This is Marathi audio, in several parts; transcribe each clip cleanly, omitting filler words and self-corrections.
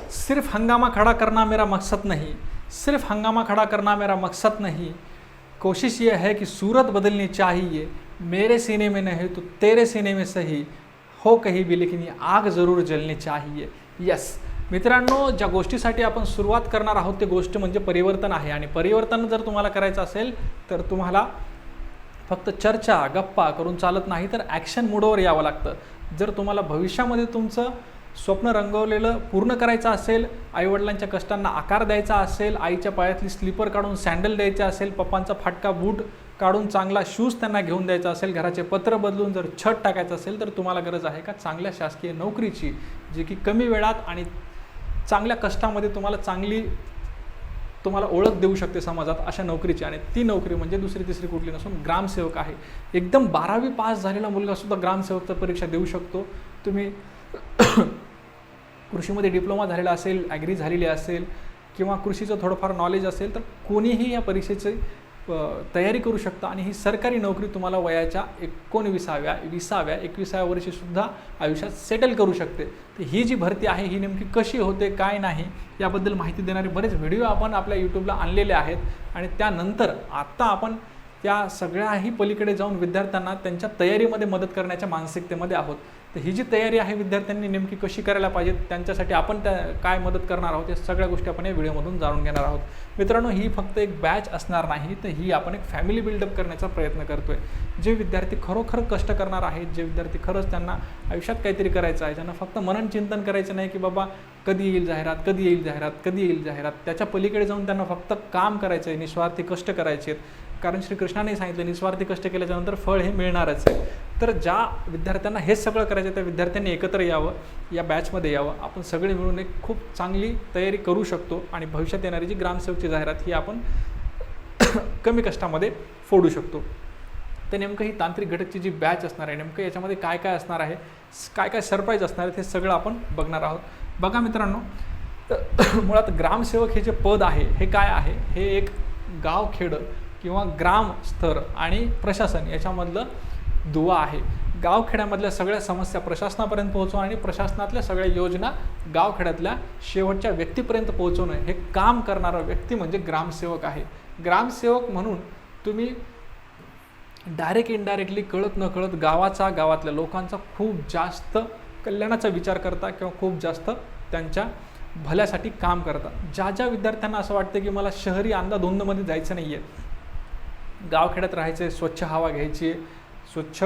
सिर्फ हंगामा खड़ा करना मेरा मकसद नहीं, सिर्फ हंगामा खड़ा करना मेरा मकसद नहीं, कोशिश ये है कि सूरत बदलनी चाहिए, मेरे सीने में नहीं तो तेरे सीने में सही, हो कहीं भी लेकिन ये आग जरूर जलनी चाहिए. यस मित्रांनो, ज्या गोष्टीसाठी आपण सुरुवात करणार आहोत ते गोष्ट म्हणजे परिवर्तन आहे. आणि परिवर्तन जर तुम्हाला करायचं असेल तर तुम्हाला फक्त चर्चा गप्पा करून चालत नाही, तर ॲक्शन मूडवर यावं लागतं. जर तुम्हाला भविष्यामध्ये तुमचं स्वप्न रंगवलेलं पूर्ण करायचं असेल, आईवडिलांच्या कष्टांना आकार द्यायचा असेल, आईच्या पायातली स्लीपर काढून सँडल द्यायचा असेल, पप्पांचा फाटका बूट काढून चांगला शूज त्यांना घेऊन द्यायचा असेल, घराचे पत्र बदलून जर छत टाकायचं असेल, तर तुम्हाला गरज आहे का चांगल्या शासकीय नोकरीची, जी की कमी वेळात आणि चांगल्या कष्टामध्ये तुम्हाला ओळख देऊ शकते समाजात, अशा नोकरीची. आणि ती नोकरी म्हणजे दुसरी तिसरी कुठली नसून ग्रामसेवक आहे. एकदम 12वी पास झालेला मुलगासुद्धा ग्रामसेवकचा परीक्षा देऊ शकतो. तुम्ही कृषीमध्ये डिप्लोमा झालेला असेल, ॲग्री झालेली असेल किंवा कृषीचं थोडंफार नॉलेज असेल, तर कोणीही या परीक्षेची तयारी करू शकता. आणि ही सरकारी नोकरी तुम्हाला वयाच्या 19व्या 20व्या 21व्या वर्षीसुद्धा आयुष्यात सेटल करू शकते. तर ही जी भरती आहे ही नेमकी कशी होते काय नाही याबद्दल माहिती देणारे बरेच व्हिडिओ आपण आपल्या यूट्यूबला आणलेले आहेत. आणि त्यानंतर आत्ता आपण त्या सगळ्याही पलीकडे जाऊन विद्यार्थ्यांना त्यांच्या तयारीमध्ये मदत करण्याच्या मानसिकतेमध्ये आहोत. तर ही जी तयारी आहे विद्यार्थ्यांनी नेमकी कशी करायला पाहिजे, त्यांच्यासाठी आपण काय मदत करणार आहोत, या सगळ्या गोष्टी आपण या व्हिडिओमधून जाणून घेणार आहोत. मित्रांनो, ही फक्त एक बॅच असणार नाही, तर ही आपण एक फॅमिली बिल्डअप करण्याचा प्रयत्न करतोय. जे विद्यार्थी खरोखर कष्ट करणार आहेत, जे विद्यार्थी खरंच त्यांना आयुष्यात काहीतरी करायचं आहे, त्यांना फक्त मनन चिंतन करायचं नाही की बाबा कधी येईल जाहिरात, कधी येईल जाहिरात, कधी येईल जाहिरात, त्याच्या पलीकडे जाऊन त्यांना फक्त काम करायचं आहे, निस्वार्थी कष्ट करायचे आहेत. कारण श्रीकृष्णाने सांगितलं निस्वार्थी कष्ट केल्याच्यानंतर फळ हे मिळणारच आहे. तर ज्या विद्यार्थ्यांना हेच सगळं करायचं त्या विद्यार्थ्यांनी एकत्र यावं, या बॅचमध्ये यावं. आपण सगळे मिळून एक खूप चांगली तयारी करू शकतो आणि भविष्यात येणारी जी ग्रामसेवकची जाहिरात ही आपण कमी कष्टामध्ये फोडू शकतो. तर नेमकं ही तांत्रिक घटकची जी बॅच असणार आहे, नेमकं याच्यामध्ये काय काय असणार आहे, काय काय सरप्राईज असणार आहे, हे सगळं आपण बघणार आहोत. बघा मित्रांनो, मुळात ग्रामसेवक हे जे पद आहे हे काय आहे, हे एक गावखेडं किंवा ग्राम स्तर आणि प्रशासन याच्यामधलं दुवा आहे. गावखेड्यामधल्या सगळ्या समस्या प्रशासनापर्यंत पोहोचवणं आणि प्रशासनातल्या सगळ्या योजना गावखेड्यातल्या शेवटच्या व्यक्तीपर्यंत पोहोचवणं हे काम करणारा व्यक्ती म्हणजे ग्रामसेवक आहे. ग्रामसेवक म्हणून तुम्ही डायरेक्ट इनडायरेक्टली कळत न कळत गावातल्या लोकांचा खूप जास्त कल्याणाचा विचार करता किंवा खूप जास्त त्यांच्या भल्यासाठी काम करता. ज्या विद्यार्थ्यांना असं वाटतं की मला शहरी अंधाधुंदमध्ये जायचं नाही आहे, गावखेड्यात राहायचं आहे, स्वच्छ हवा घ्यायची आहे, स्वच्छ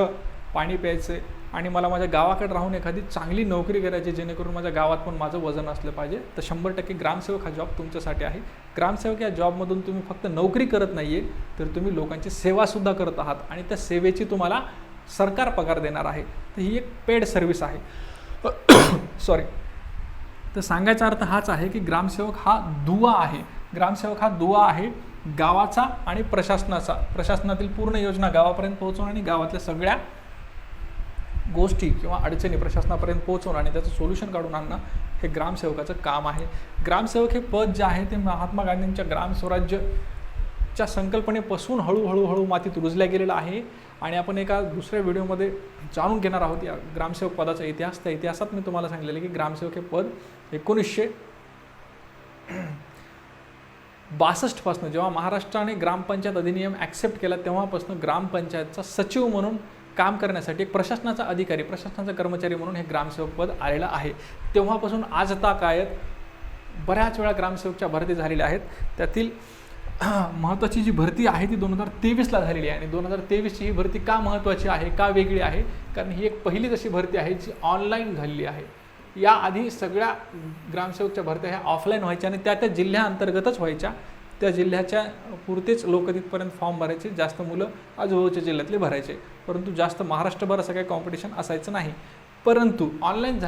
पाणी प्यायचं आहे आणि मला माझ्या गावाकडे राहून एखादी चांगली नोकरी करायची जेणेकरून माझ्या गावात पण माझं वजन असलं पाहिजे, तर 100% ग्रामसेवक हा जॉब तुमच्यासाठी आहे. ग्रामसेवक या जॉबमधून तुम्ही फक्त नोकरी करत नाही आहे, तर तुम्ही लोकांची सेवासुद्धा करत आहात आणि त्या सेवेची तुम्हाला सरकार पगार देणार आहे. तर ही एक पेड सर्व्हिस आहे. सॉरी. तर सांगायचा अर्थ हाच आहे की ग्रामसेवक हा दुवा आहे. ग्रामसेवक हा दुवा आहे गावाचा आणि प्रशासनाचा. प्रशासनातील पूर्ण योजना गावापर्यंत पोहोचवणं आणि गावातल्या सगळ्या गोष्टी किंवा अडचणी प्रशासनापर्यंत पोहोचवणं आणि त्याचं सोल्युशन काढून आणणं हे ग्रामसेवकाचं काम आहे. ग्रामसेवक हे पद जे आहे ते महात्मा गांधींच्या ग्रामस्वराज्यच्या संकल्पनेपासून हळूहळू मातीत रुजल्या गेलेलं आहे. आणि आपण एका दुसऱ्या व्हिडिओमध्ये जाणून घेणार आहोत या ग्रामसेवक पदाचा इतिहास. त्या इतिहासात मी तुम्हाला सांगितलेलं की ग्रामसेवक हे पद 1962 पासून जेव्हा महाराष्ट्राने ग्रामपंचायत अधिनियम ॲक्सेप्ट केला तेव्हापासून ग्रामपंचायतचा सचिव म्हणून काम करण्यासाठी एक प्रशासनाचा अधिकारी, प्रशासनाचा कर्मचारी म्हणून हे ग्रामसेवक पद आलेलं आहे. तेव्हापासून आजतागायत बऱ्याच वेळा ग्रामसेवकच्या भरती झालेल्या आहेत. त्यातील महत्त्वाची जी भरती आहे ती 2023ला झालेली आहे. आणि 2023ची ही भरती का महत्त्वाची आहे, का वेगळी आहे, कारण ही एक पहिलीच अशी भरती आहे जी ऑनलाईन झालेली आहे. याआधी सगळ्या ग्रामसेवकच्या भरत्या ह्या ऑफलाईन व्हायच्या आणि त्या जिल्ह्याअंतर्गतच व्हायच्या. त्या जिल्ह्याच्या पुरतेच लोक तिथपर्यंत फॉर्म भरायचे, जास्त मुलं आजूबाजूच्या जिल्ह्यातले भरायचे, परंतु जास्त महाराष्ट्रभर असं काही कॉम्पिटिशन असायचं नाही. परंतु ऑनलाईन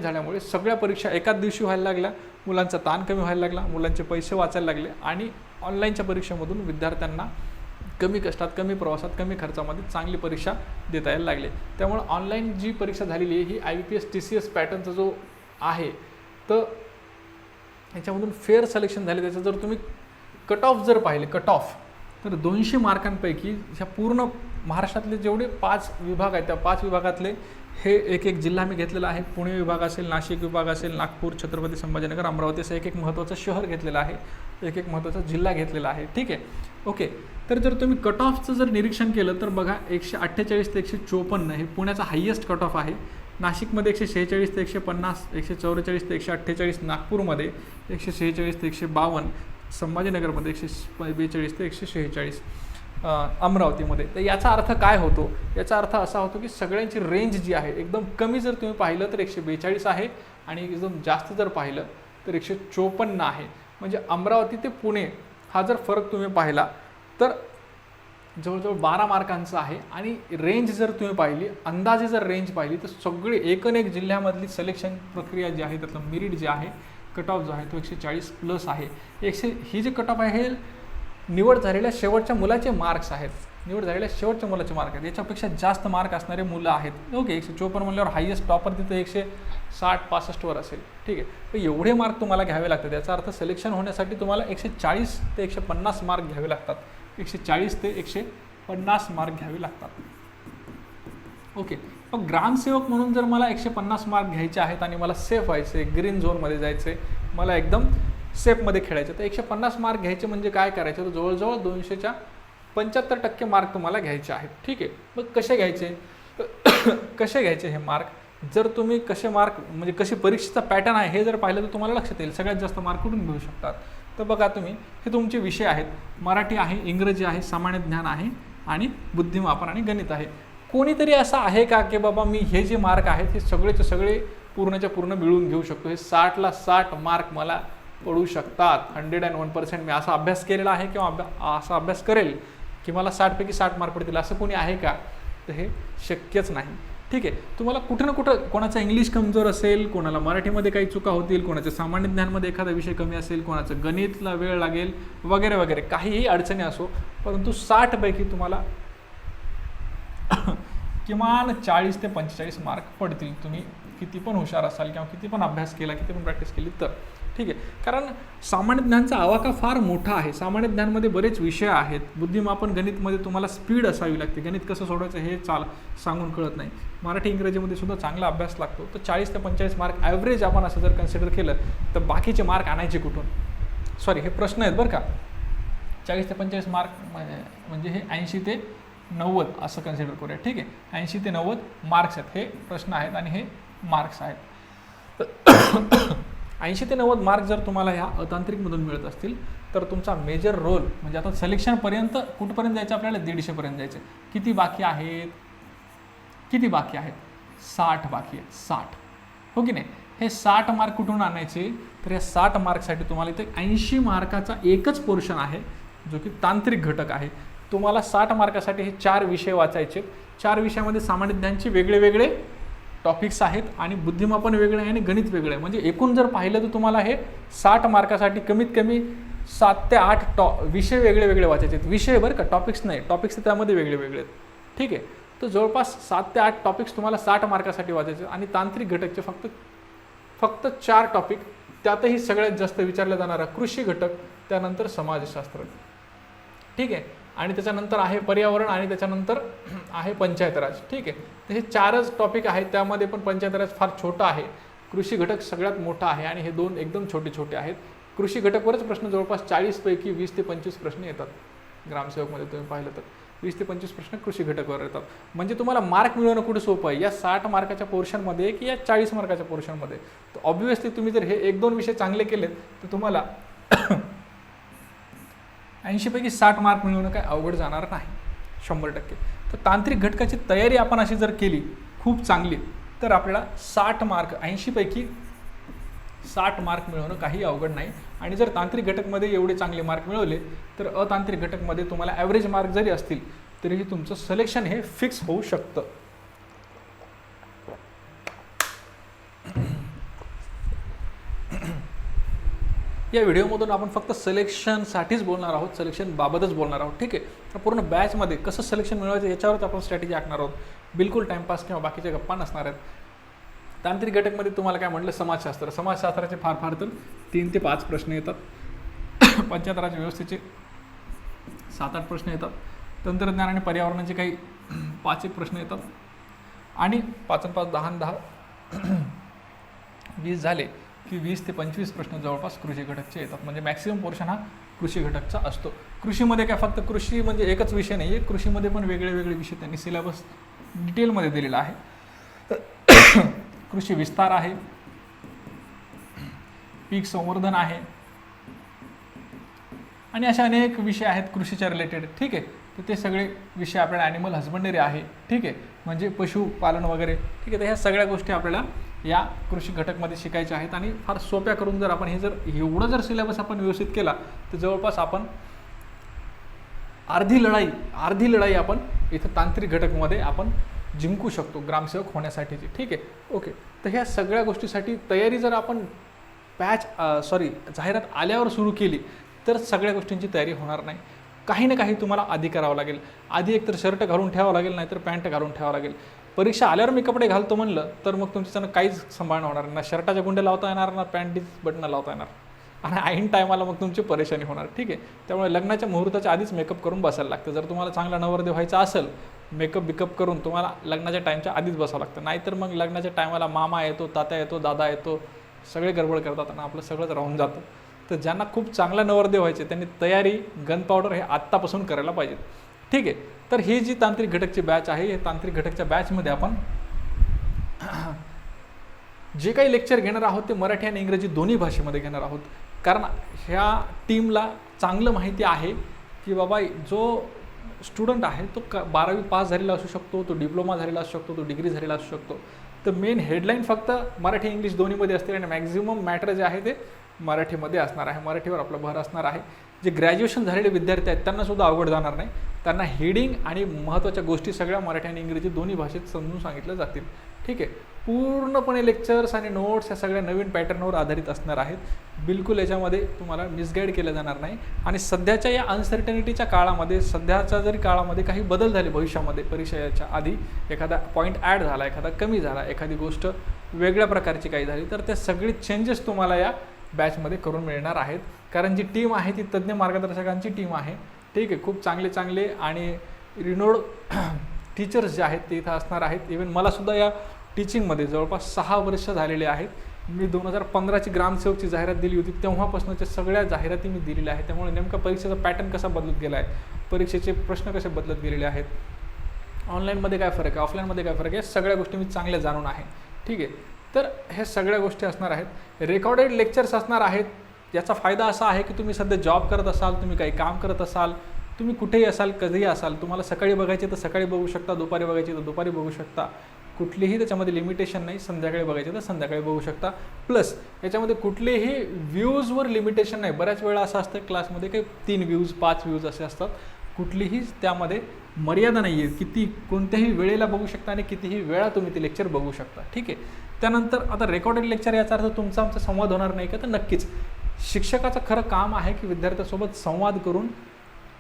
झाल्यामुळे सगळ्या परीक्षा एकाच दिवशी व्हायला लागल्या, मुलांचा ताण कमी व्हायला लागला, मुलांचे पैसे वाचायला लागले आणि ऑनलाईनच्या परीक्षेमधून विद्यार्थ्यांना कमी कष्टात, कमी प्रवासात, कमी खर्चामध्ये चांगली परीक्षा देता यायला लागले. त्यामुळे ऑनलाईन जी परीक्षा झालेली आहे ही IBPS TCS पॅटर्नचा जो आहे तर याच्यामधून फेअर सिलेक्शन झाले. त्याचं जर तुम्ही कट ऑफ जर पाहिले, कट ऑफ, तर 200 मार्कांपैकी ह्या पूर्ण महाराष्ट्रातले जेवढे 5 विभाग आहेत त्या 5 विभागातले हे एक एक जिल्हा मी घेतलेला आहे. पुणे विभाग असेल, नाशिक विभाग असेल, नागपूर, छत्रपती संभाजीनगर, अमरावती असं एक एक महत्त्वाचं शहर घेतलेलं आहे, एक एक महत्त्वाचा जिल्हा घेतलेला आहे. ठीक आहे, ओके. तर जर तुम्ही कट ऑफचं जर निरीक्षण केलं तर बघा 148 ते 154 हे पुण्याचा हायेस्ट कट ऑफ आहे. नाशिकमध्ये 146 ते 150, 144 ते 148 नागपूरमध्ये, 146 ते 152 संभाजीनगरमध्ये, 142 ते 146 अमरावतीमध्ये. तर याचा अर्थ काय होतो? याचा अर्थ असा होतो की सगळ्यांची रेंज जी आहे एकदम कमी जर तुम्ही पाहिलं तर 142 आहे आणि एकदम जास्त जर पाहिलं तर 154 आहे. म्हणजे अमरावती ते पुणे हा जर फरक तुम्ही पाहिला तर जवळजवळ 12 मार्कांचा आहे. आणि रेंज जर तुम्ही पाहिली, अंदाजे जर रेंज पाहिली तर सगळी एकूण जिल्ह्यामधली सिलेक्शन प्रक्रिया जी आहे त्यातलं मेरिट जे आहे, कट ऑफ जो आहे तो 140 प्लस आहे. ही जे कट ऑफ आहे हे निवड झालेल्या शेवटच्या मुलाचे मार्क्स आहेत, निवड झालेल्या शेवटच्या मुलाचे मार्क आहेत. याच्यापेक्षा जास्त मार्क असणारे मुलं आहेत. ओके, 154 म्हणल्यावर हायेस्ट टॉपर तिथं 160-65 असेल. ठीक आहे, तर एवढे मार्क तुम्हाला घ्यावे लागतात. याचा अर्थ सिलेक्शन होण्यासाठी तुम्हाला 140 ते 150 मार्क घ्यावे लागतात. 140 ते 150 मार्क घ्यावे लागतात. ओके, मग ग्रामसेवक म्हणून जर मला 150 मार्क घ्यायचे आहेत आणि मला सेफ व्हायचे, ग्रीन झोनमध्ये जायचे, मला एकदम सेफमध्ये खेळायचं, तर 150 मार्क घ्यायचे म्हणजे काय करायचं? तर जवळजवळ 200च्या 75% मार्क तुम्हाला घ्यायचे आहेत. ठीक आहे, मग कसे घ्यायचे? कसे घ्यायचे हे मार्क? जर तुम्ही कसे मार्क म्हणजे कशी परीक्षेचा पॅटर्न आहे हे जर पाहिलं तर तुम्हाला लक्षात येईल सगळ्यात जास्त मार्क कुठून घेऊ शकतात. तर बघा तुम्ही, हे तुमचे विषय आहेत, मराठी आहे, इंग्रजी आहे, सामान्य ज्ञान आहे आणि बुद्धिमापन आणि गणित आहे. कोणीतरी असं आहे का की बाबा मी हे जे मार्क आहेत हे सगळेचे सगळे पूर्णच्या पूर्ण मिळवून घेऊ शकतो, हे 60ला 60 मार्क मला पडू शकतात, 101% मी असा अभ्यास केलेला आहे किंवा असा अभ्यास करेल की मला 60 पैकी 60 मार्क पडतील, असं कोणी आहे का? तर हे शक्यच नाही. ठीक आहे, तुम्हाला कुठं ना कुठं कोणाचं इंग्लिश कमजोर असेल, कोणाला मराठीमध्ये काही चुका होतील, कोणाच्या सामान्य ज्ञानमध्ये एखादा विषय कमी असेल, कोणाचं गणितला वेळ लागेल वगैरे वगैरे, काहीही अडचणी असो, परंतु 60 पैकी तुम्हाला किमान 40 ते 45 मार्क पडतील. तुम्ही किती पण हुशार असाल किंवा किती पण अभ्यास केला, किती पण प्रॅक्टिस केली तर. ठीक आहे, कारण सामान्य ज्ञानचा आवाका फार मोठा आहे. सामान्य ज्ञानमध्ये बरेच विषय आहेत. बुद्धिमापन गणितमध्ये तुम्हाला स्पीड असावी लागते, गणित कसं सोडवायचं हे सांगून कळत नाही. मराठी इंग्रजीमध्ये सुद्धा चांगला अभ्यास लागतो. तर 40 ते 45 मार्क ॲव्हरेज आपण असं जर कन्सिडर केलं तर बाकीचे मार्क आणायचे कुठून? सॉरी, हे प्रश्न आहेत बरं का. 40 ते 45 मार्क म्हणजे हे 80 ते 90 असं कन्सिडर करूया. ठीक आहे, 80 ते 90 मार्क्स आहेत, हे प्रश्न आहेत आणि हे मार्क्स आहेत. 80 ते 90 मार्क जर तुम्हाला ह्या अतांत्रिकमधून मिळत असतील तर तुमचा मेजर रोल म्हणजे आता सिलेक्शनपर्यंत कुठपर्यंत जायचं? आपल्याला 150पर्यंत जायचं. किती बाकी आहेत? 60 बाकी आहेत, 60. हो की नाही? हे 60 मार्क कुठून आणायचे? तर या 60 मार्कसाठी तुम्हाला इथे 80 मार्काचा एकच पोर्शन आहे जो की तांत्रिक घटक आहे. तुम्हाला 60 मार्कासाठी हे 4 विषय वाचायचे. 4 विषयामध्ये सामान्य ज्ञानचे वेगळे वेगळे टॉपिक्स आहेत आणि बुद्धिमापन वेगळे आहे आणि गणित वेगळे आहे. म्हणजे एकूण जर पाहिलं तर तुम्हाला हे 60 मार्कासाठी कमीत कमी 7 ते 8 विषय वेगळे वेगळे वाचायचे आहेत. विषय बरं का, टॉपिक्स नाही. टॉपिक्स त्यामध्ये वेगळे वेगळे आहेत. ठीक आहे, तर जवळपास 7 ते 8 टॉपिक्स तुम्हाला 60 मार्कासाठी वाचायचे आणि तांत्रिक घटकचे फक्त 4 टॉपिक, त्यातही सगळ्यात जास्त विचारला जाणारा कृषी घटक, त्यानंतर समाजशास्त्र. ठीक आहे, आणि त्याच्यानंतर आहे पर्यावरण आणि त्याच्यानंतर आहे पंचायत राज. ठीक आहे, तर हे 4च टॉपिक आहेत. त्यामध्ये पण पंचायत राज फार छोटा आहे, कृषी घटक सगळ्यात मोठा आहे आणि हे 2 एकदम छोटे छोटे आहेत. कृषी घटकवरच प्रश्न जवळपास 40 पैकी 20 ते 25 प्रश्न येतात. ग्रामसेवकमध्ये तुम्ही पाहिलं तर 20 ते 25 प्रश्न कृषी घटकावर येतात. म्हणजे तुम्हाला मार्क मिळवणं कुठे सोपं आहे? या 60 मार्काच्या पोर्शनमध्ये की या 40 मार्काच्या पोर्शनमध्ये? तर ऑब्व्हियसली तुम्ही जर हे 1-2 विषय चांगले केलेत तर तुम्हाला 80 पैकी 60 मार्क मिळवणं काय अवघड जाणार नाही, 100%. तर तांत्रिक घटकाची तयारी आपण अशी जर केली खूप चांगली तर आपल्याला 60 मार्क 80 पैकी 60 मार्क मिळवणं काही अवघड नाही. आणि जर तांत्रिक घटकमध्ये एवढे चांगले मार्क मिळवले तर अतांत्रिक घटकमध्ये तुम्हाला ॲव्हरेज मार्क जरी असतील तरीही तुमचं सिलेक्शन हे फिक्स होऊ शकतं. या व्हिडिओमधून आपण फक्त सिलेक्शनसाठीच बोलणार आहोत, सिलेक्शनबाबतच बोलणार आहोत. ठीक आहे, तर पूर्ण बॅचमध्ये कसं सिलेक्शन मिळवायचं याच्यावरच आपण स्ट्रॅटेजी आखणार आहोत. बिलकुल टाईमपास किंवा बाकीच्या गप्पा नसणार आहेत. तांत्रिक घटकमध्ये तुम्हाला काय म्हटलं? समाजशास्त्राचे फार तर 3 ते 5 प्रश्न येतात. पंचायत राज व्यवस्थेचे 7-8 प्रश्न येतात. तंत्रज्ञान आणि पर्यावरणाचे काही 5-1 प्रश्न येतात. आणि 5 आणि 5 10 आणि 10 20 झाले की 20 ते 25 प्रश्न जवळपास कृषी घटकचे येतात. म्हणजे मॅक्सिमम पोर्शन हा कृषी घटकचा असतो. कृषीमध्ये काय फक्त कृषी म्हणजे एकच विषय नाही आहे, कृषीमध्ये पण वेगळे वेगळे विषय त्यांनी सिलेबस डिटेलमध्ये दिलेला आहे. कृषी विस्तार आहे, पीक संवर्धन आहे आणि अशा अनेक विषय आहेत कृषीच्या रिलेटेड. ठीक आहे, तर ते सगळे विषय आपल्याला ॲनिमल हजबंडरी आहे. ठीक आहे, म्हणजे पशुपालन वगैरे. ठीक आहे, तर ह्या सगळ्या गोष्टी आपल्याला या कृषी घटकमध्ये शिकायच्या आहेत आणि फार सोप्या करून जर आपण हे जर एवढं जर सिलेबस आपण व्यवस्थित केला तर जवळपास आपण अर्धी लढाई आपण इथं तांत्रिक घटकमध्ये आपण जिंकू शकतो ग्रामसेवक होण्यासाठीची. ठीक आहे, ओके. तर ह्या सगळ्या गोष्टीसाठी तयारी जर आपण जाहिरात आल्यावर सुरू केली तर सगळ्या गोष्टींची तयारी होणार नाही. काही ना काही तुम्हाला आधी करावं लागेल. आधी एकतर शर्ट घालून ठेवावं लागेल, नाहीतर पॅन्ट घालून ठेवावं लागेल. परीक्षा आल्यावर मी कपडे घालतो म्हणलं तर मग तुमच्यानं काहीच सांभाळणं होणार ना. शर्टाच्या गुंड्या लावता येणार ना, पॅन्टीच बटणं लावता येणार आणि ऐन टायमाला मग तुमची परेशानी होणार. ठीक आहे, त्यामुळे लग्नाच्या मुहूर्ताच्या आधीच मेकअप करून बसायला लागतं. जर तुम्हाला चांगला नवरदेव व्हायचा असेल, मेकअप बिकअप करून तुम्हाला लग्नाच्या टाईमच्या आधीच बसावं लागतं. नाहीतर मग लग्नाच्या टायमाला मामा येतो, तात्या येतो, दादा येतो, सगळे गडबड करतात आणि आपलं सगळंच राहून जातं. तर ज्यांना खूप चांगला नवरदेव व्हायचे त्यांनी तयारी गन पावडर हे आत्तापासून करायला पाहिजे. ठीक आहे, तर ही जी तांत्रिक घटकची बॅच आहे, हे तांत्रिक घटकच्या बॅचमध्ये आपण जे काही लेक्चर घेणार आहोत ते मराठी आणि इंग्रजी दोन्ही भाषेमध्ये घेणार आहोत. कारण ह्या टीमला चांगलं माहिती आहे की बाबा जो स्टुडंट आहे तो 12वी पास झालेला असू शकतो, तो डिप्लोमा झालेला असू शकतो, तो डिग्री झालेला असू शकतो. तर मेन हेडलाईन फक्त मराठी इंग्लिश दोन्हीमध्ये असतील आणि मॅक्झिमम मॅटर जे आहे ते मराठीमध्ये असणार आहे. मराठीवर आपला भर असणार आहे. जे ग्रॅज्युएशन झालेले विद्यार्थी आहेत त्यांनासुद्धा अवघड जाणार नाही. त्यांना हेडिंग आणि महत्त्वाच्या गोष्टी सगळ्या मराठी आणि इंग्रजी दोन्ही भाषेत समजून सांगितल्या जातील. ठीक आहे, पूर्णपणे लेक्चर्स आणि नोट्स या सगळ्या नवीन पॅटर्नवर आधारित असणार आहेत. बिलकुल याच्यामध्ये तुम्हाला मिसगाईड केलं जाणार नाही. आणि सध्याच्या या अनसर्टनिटीच्या काळामध्ये, सध्याच्या जरी काळामध्ये काही बदल झाले भविष्यामध्ये, परीक्षेच्या आधी एखादा पॉईंट ॲड झाला, एखादा कमी झाला, एखादी गोष्ट वेगळ्या प्रकारची काही झाली तर ते सगळे चेंजेस तुम्हाला या बॅचमध्ये करून मिळणार आहेत. कारण जी टीम आहे ती तज्ज्ञ मार्गदर्शकांची टीम आहे. ठीक आहे, खूप चांगले चांगले आणि रिनोड टीचर्स जे आहेत ते इथं असणार आहेत. इवन मलासुद्धा या टीचिंगमध्ये जवळपास 6 वर्ष झालेले आहेत. मी 2015ची ग्रामसेवकची जाहिरात दिली होती, तेव्हापासूनच्या सगळ्या जाहिराती मी दिलेल्या आहेत. त्यामुळे नेमका परीक्षेचा पॅटर्न कसा बदलत गेला आहे, परीक्षेचे प्रश्न कसे बदलत गेलेले आहेत, ऑनलाईनमध्ये काय फरक आहे, ऑफलाईनमध्ये काय फरक आहे, सगळ्या गोष्टी मी चांगल्या जाणून आहे. ठीक आहे, तर ह्या सगळ्या गोष्टी असणार आहेत. रेकॉर्डेड लेक्चर्स असणार आहेत. याचा फायदा असा आहे की तुम्ही सध्या जॉब करत असाल, तुम्ही काही काम करत असाल, तुम्ही कुठेही असाल, कधीही असाल, तुम्हाला सकाळी बघायचे तर सकाळी बघू शकता, दुपारी बघायचे तर दुपारी बघू शकता. कुठलीही त्याच्यामध्ये लिमिटेशन नाही. संध्याकाळी बघायचे तर संध्याकाळी बघू शकता. प्लस याच्यामध्ये कुठलेही व्ह्यूजवर लिमिटेशन नाही. बऱ्याच वेळा असं असतं क्लासमध्ये काही 3 व्ह्यूज 5 व्ह्यूज असे असतात. कुठलीही त्यामध्ये मर्यादा नाही आहे. कोणत्याही वेळेला बघू शकता आणि कितीही वेळा तुम्ही ते लेक्चर बघू शकता. ठीक आहे, त्यानंतर आता रेकॉर्डेड लेक्चर याचा अर्थ तुमचा आमचा संवाद होणार नाही का, तर नक्कीच शिक्षकाचं खरं काम आहे की विद्यार्थ्यांसोबत संवाद करून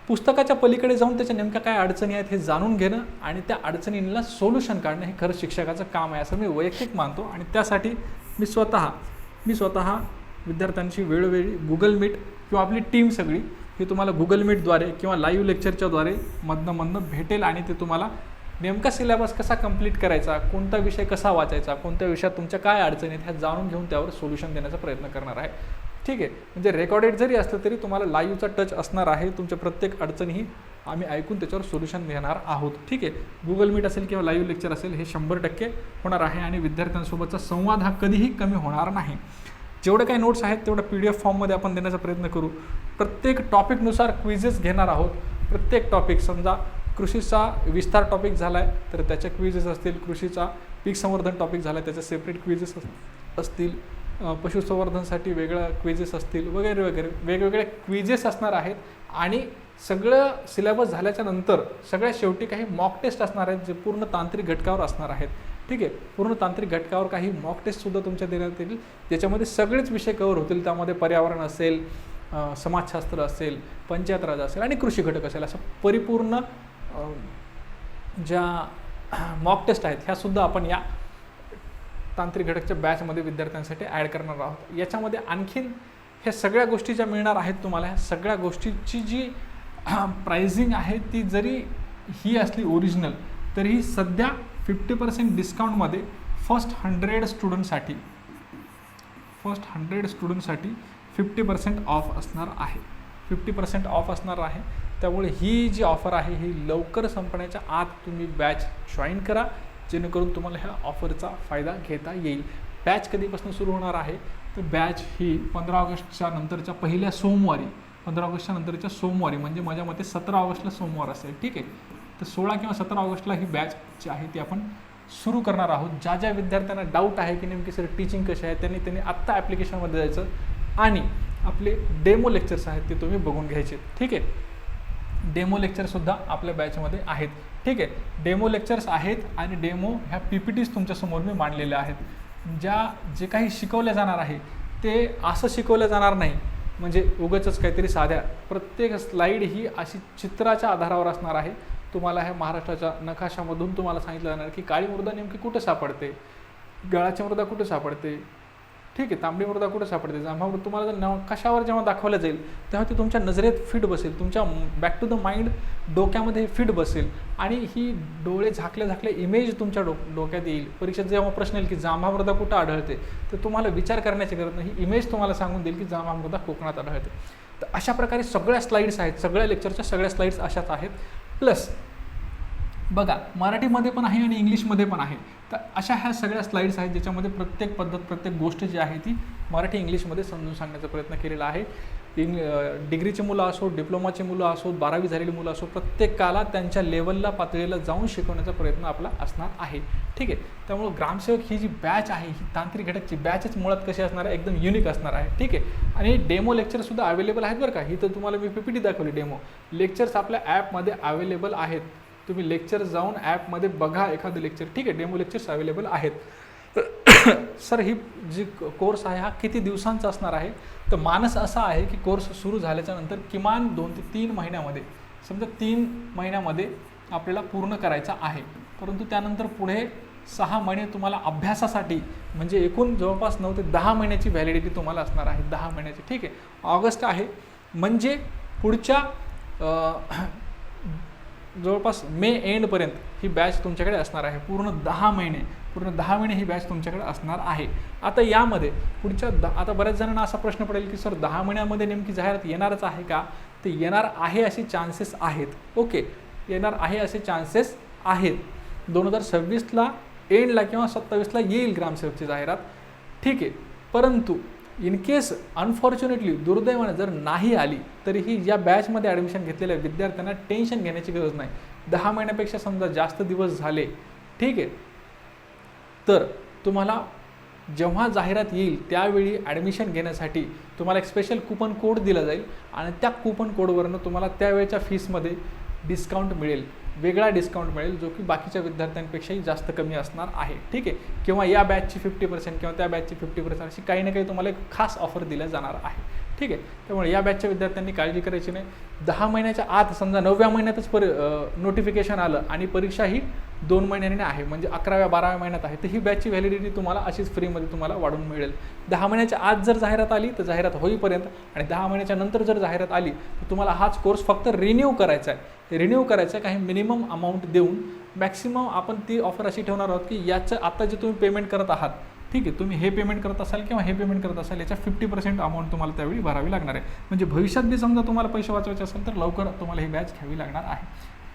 पुस्तकाच्या पलीकडे जाऊन त्याच्या नेमक्या काय अडचणी आहेत हे जाणून घेणं आणि त्या अडचणींना सोल्युशन काढणं हे खरं शिक्षकाचं काम आहे असं मी वैयक्तिक मानतो. आणि त्यासाठी मी स्वतः विद्यार्थ्यांची वेळोवेळी गुगल मीट किंवा आपली टीम सगळी ही तुम्हाला गुगल मीटद्वारे किंवा लाईव्ह लेक्चरच्याद्वारे मधनं भेटेल आणि ते तुम्हाला नेमका सिलेबस कसा कंप्लीट करायचा, कोणता विषय कसा वाचायचा, कोणत्या विषयात तुमच्या काय अडचणी आहेत ह्या जाणून घेऊन त्यावर सोल्युशन देण्याचा प्रयत्न करणार आहे. ठीक आहे, म्हणजे रेकॉर्डेड जरी असलं तरी तुम्हाला लाईव्हचा टच असणार आहे. तुमच्या प्रत्येक अडचणीही आम्ही ऐकून त्याच्यावर सोल्युशन देणार आहोत. ठीक आहे, गुगल मीट असेल किंवा लाईव्ह लेक्चर असेल हे 100% होणार आहे आणि विद्यार्थ्यांसोबतचा संवाद हा कधीही कमी होणार नाही. जेवढे काही नोट्स आहेत तेवढं PDF फॉर्ममध्ये आपण देण्याचा प्रयत्न करू. प्रत्येक टॉपिकनुसार क्विजेस घेणार आहोत. प्रत्येक टॉपिक, समजा कृषीचा विस्तार टॉपिक झाला आहे तर त्याच्या क्विजेस असतील, कृषीचा पीक संवर्धन टॉपिक झाला आहे त्याच्या सेपरेट क्विजेस असतील, पशुसंवर्धनसाठी वेगळ्या क्विजेस असतील, वगैरे वगैरे वेगवेगळे क्विजेस असणार आहेत. आणि सगळं सिलेबस झाल्याच्या नंतर सगळ्यात शेवटी काही मॉक टेस्ट असणार आहेत जे पूर्ण तांत्रिक घटकावर असणार आहेत. ठीक आहे, पूर्ण तांत्रिक घटकावर काही मॉक टेस्टसुद्धा तुमच्या देण्यात येतील ज्याच्यामध्ये सगळेच विषय कव्हर होतील. त्यामध्ये पर्यावरण असेल, समाजशास्त्र असेल, पंचायत राज असेल आणि कृषी घटक असेल, असं परिपूर्ण ज्या मॉक टेस्ट आहेत ह्यासुद्धा आपण या तांत्रिक घटकच्या बॅचमध्ये विद्यार्थ्यांसाठी ॲड करणार आहोत. याच्यामध्ये आणखीन ह्या सगळ्या गोष्टी ज्या मिळणार आहेत तुम्हाला, ह्या सगळ्या गोष्टीची जी प्राइसिंग आहे ती जरी ही असली ओरिजिनल तरीही सध्या 50% डिस्काउंटमध्ये फर्स्ट 100 स्टुडंटसाठी 50% ऑफ असणार आहे. 50% ऑफ असणार आहे. त्यामुळे ही जी ऑफर आहे ही लवकर संपण्याच्या आत तुम्ही बॅच जॉईन करा, जेणेकरून तुम्हाला ह्या ऑफरचा फायदा घेता येईल. बॅच कधीपासून सुरू होणार आहे, तर बॅच ही 15 ऑगस्टच्या नंतरच्या पहिल्या सोमवारी, 15 ऑगस्टच्या नंतरच्या सोमवारी, म्हणजे माझ्या मते 17 ऑगस्टला सोमवार असेल. ठीक आहे, तर 16 किंवा 17 ऑगस्टला ही बॅच जी आहे ती आपण सुरू करणार आहोत. ज्या विद्यार्थ्यांना डाऊट आहे की नेमकी सर टीचिंग कशी आहे, त्यांनी आत्ता ॲप्लिकेशनमध्ये जायचं आणि आपले डेमो लेक्चर्स आहेत ते तुम्ही बघून घ्यायचे. ठीक आहे, डेमो लेक्चरसुद्धा आपल्या बॅचमध्ये आहेत. ठीक आहे, डेमो लेक्चर्स आहेत आणि डेमो ह्या PPTs तुमच्यासमोर मी मांडलेल्या आहेत. जे काही शिकवलं जाणार आहे ते असं शिकवलं जाणार नाही म्हणजे उगाचच काहीतरी साध्या. प्रत्येक स्लाईड ही अशी चित्राच्या आधारावर असणार आहे. तुम्हाला ह्या महाराष्ट्राच्या नकाशामधून तुम्हाला सांगितलं जाणार की काळी मृदा नेमकी कुठं सापडते, गाळाची मृदा कुठं सापडते, ठीक आहे, तांबडी मृदा कुठं सापडते, जांभा मृदा तुम्हाला जर नकाशावर जेव्हा दाखवलं जाईल तेव्हा ते तुमच्या नजरेत फिट बसेल, तुमच्या बॅक टू द माइंड डोक्यामध्ये फिट बसेल आणि ही डोळे झाकले इमेज तुमच्या डोक्यात येईल. परीक्षेत जेव्हा प्रश्न येईल की जांभा मृदा कुठं आढळते, तर तुम्हाला विचार करण्याची गरज नाही, ही इमेज तुम्हाला सांगून देईल की जांभा मृदा कोकणात आढळते. तर अशा प्रकारे सगळ्या स्लाईड्स आहेत, सगळ्या लेक्चरच्या सगळ्या स्लाईड्स अशाच आहेत. प्लस बघा, मराठीमध्ये पण आहे आणि इंग्लिशमध्ये पण आहे. तर अशा ह्या सगळ्या स्लाईड्स आहेत ज्याच्यामध्ये प्रत्येक पद्धत, प्रत्येक गोष्ट जी आहे ती मराठी इंग्लिशमध्ये समजून सांगण्याचा प्रयत्न केलेला आहे. डिग्रीची मुलं असो, डिप्लोमाची मुलं असो, 12वी झालेली मुलं असो, प्रत्येकाला त्यांच्या लेवलला, पातळीला जाऊन शिकवण्याचा प्रयत्न आपला असणार आहे. ठीक आहे, त्यामुळं ग्रामसेवक ही जी बॅच आहे ही तांत्रिक घटकची बॅचच मुळात कशी असणार आहे, एकदम युनिक असणार आहे. ठीक आहे, आणि डेमो लेक्चरसुद्धा अवेलेबल आहेत बरं का. ही तर तुम्हाला मी PPT दाखवली. डेमो लेक्चर्स आपल्या ॲपमध्ये अवेलेबल आहेत. तुम्ही लेक्चर जाऊन ॲपमध्ये बघा एखादं लेक्चर. ठीक आहे, डेमो लेक्चर्स अवेलेबल आहेत. सर ही जी कोर्स आहे हा किती दिवसांचा असणार आहे, तर मानस असा आहे की कोर्स सुरू झाल्याच्या नंतर किमान 2 ते 3 महिन्यामध्ये, समजा 3 महिन्यामध्ये आपल्याला पूर्ण करायचा आहे. परंतु त्यानंतर पुढे 6 महिने तुम्हाला अभ्यासासाठी, म्हणजे एकूण जवळपास 9 ते 10 महिन्याची व्हॅलिडिटी तुम्हाला असणार आहे. 10 महिन्याची. ठीक आहे, ऑगस्ट आहे म्हणजे पुढच्या जवळपास मे एंडपर्यंत ही बॅच तुमच्याकडे असणार आहे. पूर्ण 10 महिने ही बॅच तुमच्याकडे असणार आहे. आता यामध्ये पुढच्या आता बऱ्याच जणांना असा प्रश्न पडेल की सर 10 महिन्यामध्ये नेमकी जाहिरात येणारच आहे का, तर येणार आहे असे चान्सेस आहेत. ओके, येणार आहे असे चान्सेस आहेत. 2026ला एंडला किंवा 27ला येईल ग्रामसेवकची जाहिरात. ठीक आहे, परंतु इन केस अनफॉर्च्युनेटली, दुर्दैवाने जर नाही आली तरीही या बॅचमध्ये ॲडमिशन घेतलेल्या विद्यार्थ्यांना टेन्शन घेण्याची गरज नाही. 10 महिन्यापेक्षा समजा जास्त दिवस झाले, ठीक आहे, तर तुम्हाला जेव्हा जाहिरात येईल त्यावेळी ॲडमिशन घेण्यासाठी तुम्हाला एक स्पेशल कूपन कोड दिला जाईल आणि त्या कूपन कोडवरनं तुम्हाला त्यावेळच्या फीसमध्ये डिस्काउंट मिळेल, वेगळा डिस्काउंट मिळेल, जो की बाकीच्या विद्यार्थ्यांपेक्षाही जास्त कमी असणार आहे. ठीक आहे, किंवा या बॅचची 50% किंवा त्या बॅचची 50% अशी काही ना काही तुम्हाला एक खास ऑफर दिल्या जाणार आहे. ठीक आहे, त्यामुळे या बॅचच्या विद्यार्थ्यांनी काळजी करायची नाही. 10 महिन्याच्या आत समजा 9व्या महिन्यातच नोटिफिकेशन आलं आणि परीक्षा ही 2 महिन्यांनी आहे, म्हणजे 11व्या 12व्या महिन्यात आहे, तर ही बॅचची व्हॅलिडिटी तुम्हाला अशीच फ्रीमध्ये तुम्हाला वाढून मिळेल. 10 महिन्याच्या आत जर जाहिरात आली तर जाहिरात होईपर्यंत, आणि 10 महिन्याच्या नंतर जर जाहिरात आली तर तुम्हाला हाच कोर्स फक्त रिन्यू करायचा आहे. रिन्यू करायचा आहे काही मिनिमम अमाऊंट देऊन. मॅक्सिमम आपण ती ऑफर अशी ठेवणार आहोत की याचं आता जे तुम्ही पेमेंट करत आहात, ठीक आहे, तुम्ही हे पेमेंट करत असाल किंवा हे पेमेंट करत असाल, याच्या 50% अमाऊंट तुम्हाला त्यावेळी भरावी लागणार आहे. म्हणजे भविष्यात बी समजा तुम्हाला पैसे वाचवायचे असेल तर लवकर तुम्हाला ही बॅच घ्यावी लागणार आहे.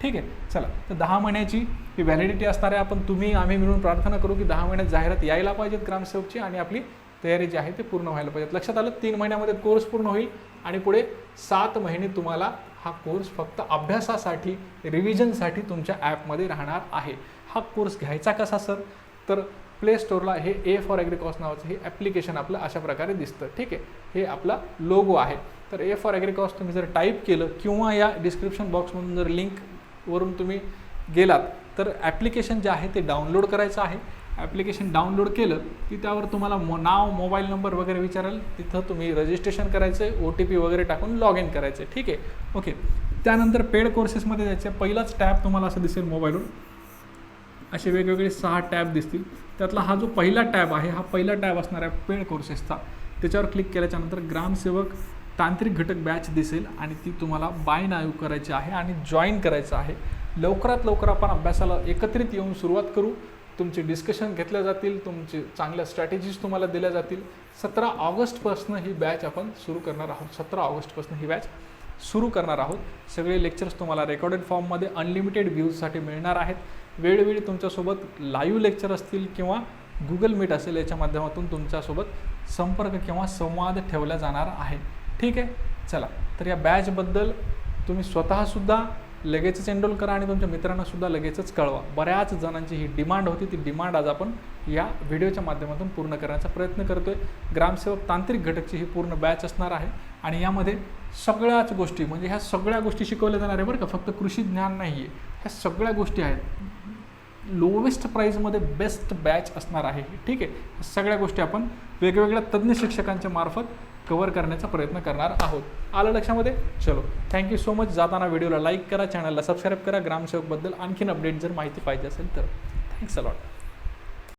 ठीक आहे, चला, तर 10 महिन्याची ही व्हॅलिडिटी असणार आहे. आपण आम्ही मिळून प्रार्थना करू की 10 महिन्यात जाहिरात यायला पाहिजेत ग्रामसेवकची आणि आपली तयारी जी आहे ते पूर्ण व्हायला पाहिजेत. लक्षात आलं, 3 महिन्यामध्ये कोर्स पूर्ण होईल आणि पुढे 7 महिने तुम्हाला हा कोर्स फक्त अभ्यासासाठी, रिव्हिजनसाठी तुमच्या ॲपमध्ये राहणार आहे. हा कोर्स घ्यायचा कसा सर, तर प्ले स्टोअरला हे A फॉर ॲग्रिकॉस नावाचं हे ॲप्लिकेशन आपलं अशा प्रकारे दिसतं. ठीक आहे, हे आपला लोगो आहे. तर A फॉर ॲग्रिकॉस तुम्ही जर टाईप केलं किंवा या डिस्क्रिप्शन बॉक्समधून जर लिंकवरून तुम्ही गेलात तर ॲप्लिकेशन जे आहे ते डाउनलोड करायचं आहे. ॲप्लिकेशन डाउनलोड केलं की त्यावर तुम्हाला नाव, मोबाईल नंबर वगैरे विचारेल, तिथं तुम्ही रजिस्ट्रेशन करायचं आहे, OTP वगैरे टाकून लॉग इन करायचं आहे. ठीक आहे, ओके. त्यानंतर पेड कोर्सेसमध्ये जायचं. पहिलाच टॅब तुम्हाला असं दिसेल मोबाईलवर, असे वेगवेगळे 6 टॅब दिसतील. त्यातला हा जो पहिला टॅब आहे, हा पहिला टॅब असणार आहे पेड कोर्सेसचा. त्याच्यावर क्लिक केल्याच्यानंतर ग्रामसेवक तांत्रिक घटक बॅच दिसेल आणि ती तुम्हाला बाय नाव करायची आहे आणि जॉईन करायचं आहे. लवकरात लवकर आपण अभ्यासाला एकत्रित येऊन सुरुवात करू. तुमचे डिस्कशन घेतल्या जातील, तुमचे चांगल्या स्ट्रॅटेजीज तुम्हाला दिल्या जातील. 17 ऑगस्टपासून ही बॅच आपण सुरू करणार आहोत. 17 ऑगस्टपासून ही बॅच सुरू करणार आहोत. सगळे लेक्चर्स तुम्हाला रेकॉर्डेड फॉर्ममध्ये अनलिमिटेड व्ह्यूजसाठी मिळणार आहेत. वेळोवेळी तुमच्यासोबत लाईव्ह लेक्चर असतील किंवा गुगल मीट असेल, याच्या माध्यमातून तुमच्यासोबत संपर्क किंवा संवाद ठेवला जाणार आहे. ठीक आहे, चला तर या बॅचबद्दल तुम्ही स्वतःसुद्धा लगेचच एनरोल करा आणि तुमच्या मित्रांनासुद्धा लगेचच कळवा. बऱ्याच जणांची ही डिमांड होती, ती डिमांड आज आपण या व्हिडिओच्या माध्यमातून पूर्ण करण्याचा प्रयत्न करतोय. ग्रामसेवक तांत्रिक घटकची ही पूर्ण बॅच असणार आहे आणि यामध्ये सगळ्याच गोष्टी, म्हणजे ह्या सगळ्या गोष्टी शिकवल्या जाणार आहे बरं का, फक्त कृषी ज्ञान नाही आहे, ह्या सगळ्या गोष्टी आहेत. लोवेस्ट प्राईजमध्ये बेस्ट बॅच असणार आहे. ठीक आहे, सगळ्या गोष्टी आपण वेगवेगळ्या तज्ज्ञ शिक्षकांच्या मार्फत कव्हर करण्याचा प्रयत्न करणार आहोत. आलं लक्षामध्ये? चलो, थँक्यू सो मच. जाताना व्हिडिओला लाईक करा, चॅनलला सबस्क्राईब करा. ग्रामसेवकबद्दल आणखीन अपडेट जर माहिती पाहिजे असेल तर. Thanks a lot.